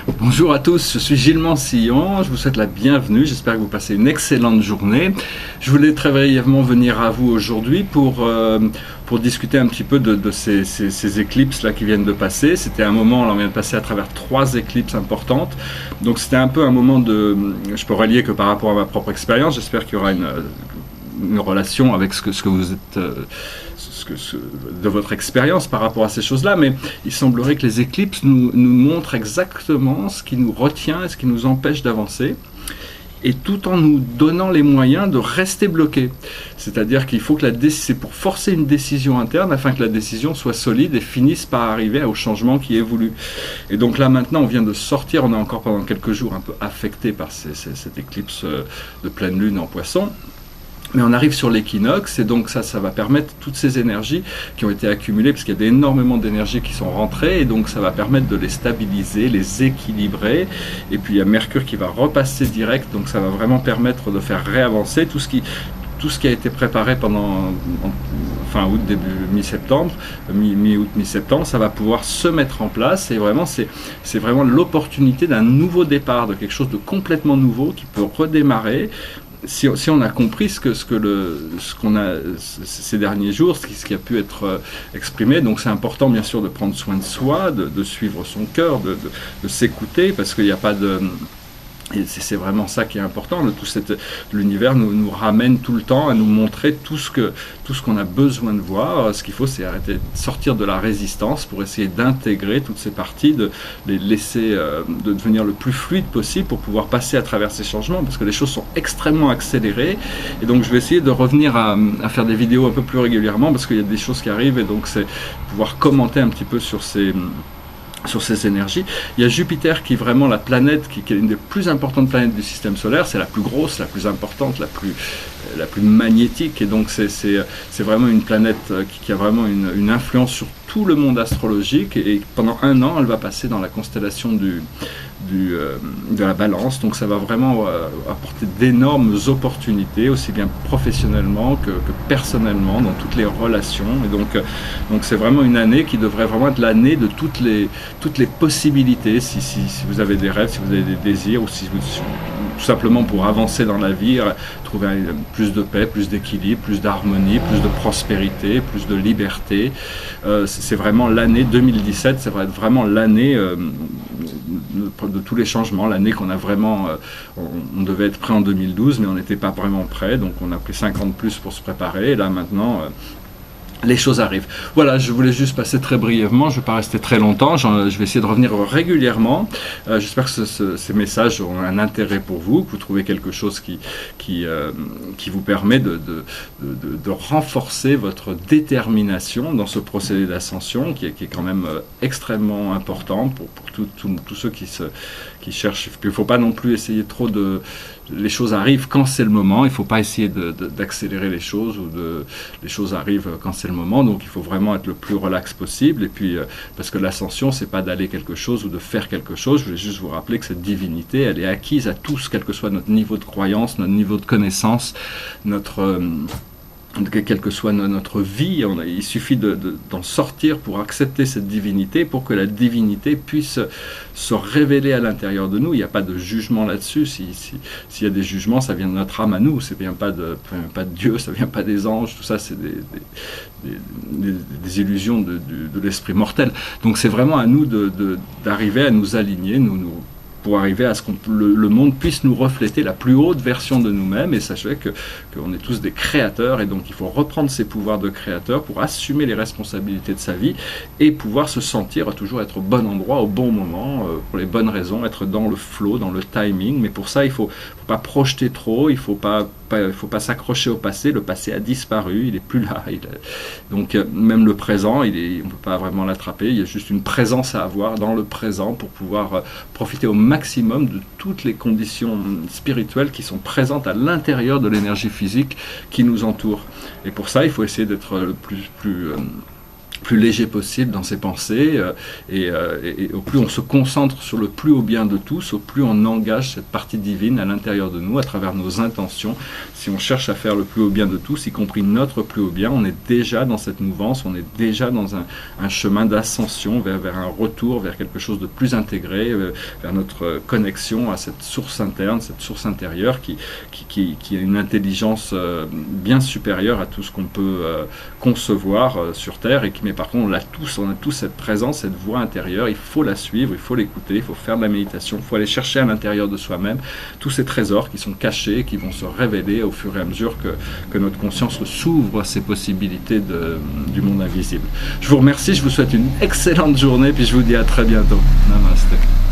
Bonjour à tous, je suis Gilles Mansillon, je vous souhaite la bienvenue, j'espère que vous passez une excellente journée. Je voulais très brièvement venir à vous aujourd'hui pour discuter un petit peu de ces éclipses là qui viennent de passer. C'était un moment, là on vient de passer à travers 3 éclipses importantes, donc c'était un peu un moment je peux relier que par rapport à ma propre expérience, j'espère qu'il y aura une relation avec ce que vous êtes... de votre expérience par rapport à ces choses-là, mais il semblerait que les éclipses nous montrent exactement ce qui nous retient et ce qui nous empêche d'avancer, et tout en nous donnant les moyens de rester bloqués. C'est-à-dire qu'il faut que c'est pour forcer une décision interne afin que la décision soit solide et finisse par arriver au changement qui est voulu. Et donc là maintenant on vient de sortir, on est encore pendant quelques jours un peu affecté par cette éclipse de pleine lune en Poisson. Mais on arrive sur l'équinoxe et donc ça va permettre toutes ces énergies qui ont été accumulées, parce qu'il y a énormément d'énergies qui sont rentrées, et donc ça va permettre de les stabiliser, les équilibrer. Et puis il y a Mercure qui va repasser direct, donc ça va vraiment permettre de faire réavancer tout ce qui a été préparé pendant fin août, début mi-septembre, mi-août, mi-septembre, ça va pouvoir se mettre en place. Et vraiment, c'est vraiment l'opportunité d'un nouveau départ, de quelque chose de complètement nouveau qui peut redémarrer. Si on a compris ce qu'on a ces derniers jours, ce qui a pu être exprimé, donc c'est important bien sûr de prendre soin de soi, de suivre son cœur, de s'écouter, parce qu'il n'y a pas de... Et c'est vraiment ça qui est important. L'univers nous ramène tout le temps à nous montrer tout ce qu'on a besoin de voir. Ce qu'il faut, c'est arrêter de sortir de la résistance pour essayer d'intégrer toutes ces parties, de les laisser de devenir le plus fluide possible pour pouvoir passer à travers ces changements, parce que les choses sont extrêmement accélérées. Et donc je vais essayer de revenir à faire des vidéos un peu plus régulièrement, parce qu'il y a des choses qui arrivent, et donc c'est pouvoir commenter un petit peu sur ces énergies. Il y a Jupiter qui est vraiment la planète qui est une des plus importantes planètes du système solaire. C'est la plus grosse, la plus importante, la plus magnétique, et donc c'est vraiment une planète qui a vraiment une influence sur tout le monde astrologique, et pendant 1 an elle va passer dans la constellation de la Balance, donc ça va vraiment apporter d'énormes opportunités, aussi bien professionnellement que personnellement, dans toutes les relations. Et donc c'est vraiment une année qui devrait vraiment être l'année de toutes les possibilités, si vous avez des rêves, si vous avez des désirs, ou si tout simplement pour avancer dans la vie, trouver plus de paix, plus d'équilibre, plus d'harmonie, plus de prospérité, plus de liberté. C'est vraiment l'année 2017, ça va être vraiment l'année de tous les changements, l'année qu'on a vraiment... on devait être prêt en 2012, mais on n'était pas vraiment prêt, donc on a pris 5 ans de plus pour se préparer, et là maintenant... les choses arrivent. Voilà, je voulais juste passer très brièvement, je ne vais pas rester très longtemps, je vais essayer de revenir régulièrement. J'espère que ces messages auront un intérêt pour vous, que vous trouvez quelque chose qui vous permet de renforcer votre détermination dans ce procédé d'ascension qui est quand même extrêmement important pour tous ceux qui cherchent. Puis il ne faut pas non plus essayer trop de... Les choses arrivent quand c'est le moment, il ne faut pas essayer d'accélérer les choses, les choses arrivent quand c'est le moment, donc il faut vraiment être le plus relax possible. Et puis parce que l'ascension, c'est pas d'aller quelque chose ou de faire quelque chose. Je voulais juste vous rappeler que cette divinité, elle est acquise à tous, quel que soit notre niveau de croyance, notre niveau de connaissance, quelle que soit notre vie. Il suffit d'en sortir pour accepter cette divinité, pour que la divinité puisse se révéler à l'intérieur de nous. Il n'y a pas de jugement là-dessus. S'il y a des jugements, ça vient de notre âme à nous, ça ne vient pas de Dieu, ça ne vient pas des anges, tout ça c'est des illusions de l'esprit mortel. Donc c'est vraiment à nous d'arriver à nous aligner, pour arriver à ce que le monde puisse nous refléter la plus haute version de nous-mêmes. Et sachez qu'on est tous des créateurs, et donc il faut reprendre ses pouvoirs de créateur pour assumer les responsabilités de sa vie et pouvoir se sentir toujours être au bon endroit, au bon moment, pour les bonnes raisons, être dans le flow, dans le timing. Mais pour ça, il ne faut pas projeter trop, il ne faut pas s'accrocher au passé. Le passé a disparu, il n'est plus là. Donc même le présent, on ne peut pas vraiment l'attraper. Il y a juste une présence à avoir dans le présent pour pouvoir profiter au maximum de toutes les conditions spirituelles qui sont présentes à l'intérieur de l'énergie physique qui nous entoure. Et pour ça, il faut essayer d'être le plus plus léger possible dans ses pensées, et au plus on se concentre sur le plus haut bien de tous, au plus on engage cette partie divine à l'intérieur de nous à travers nos intentions. Si on cherche à faire le plus haut bien de tous, y compris notre plus haut bien, on est déjà dans cette mouvance, on est déjà dans un chemin d'ascension vers un retour, vers quelque chose de plus intégré, vers notre connexion à cette source interne, cette source intérieure qui a une intelligence bien supérieure à tout ce qu'on peut concevoir sur Terre, et mais par contre on a tous cette présence, cette voix intérieure. Il faut la suivre, il faut l'écouter, il faut faire de la méditation, il faut aller chercher à l'intérieur de soi-même tous ces trésors qui sont cachés, qui vont se révéler au fur et à mesure que notre conscience s'ouvre à ces possibilités du monde invisible. Je vous remercie, je vous souhaite une excellente journée, puis je vous dis à très bientôt. Namaste.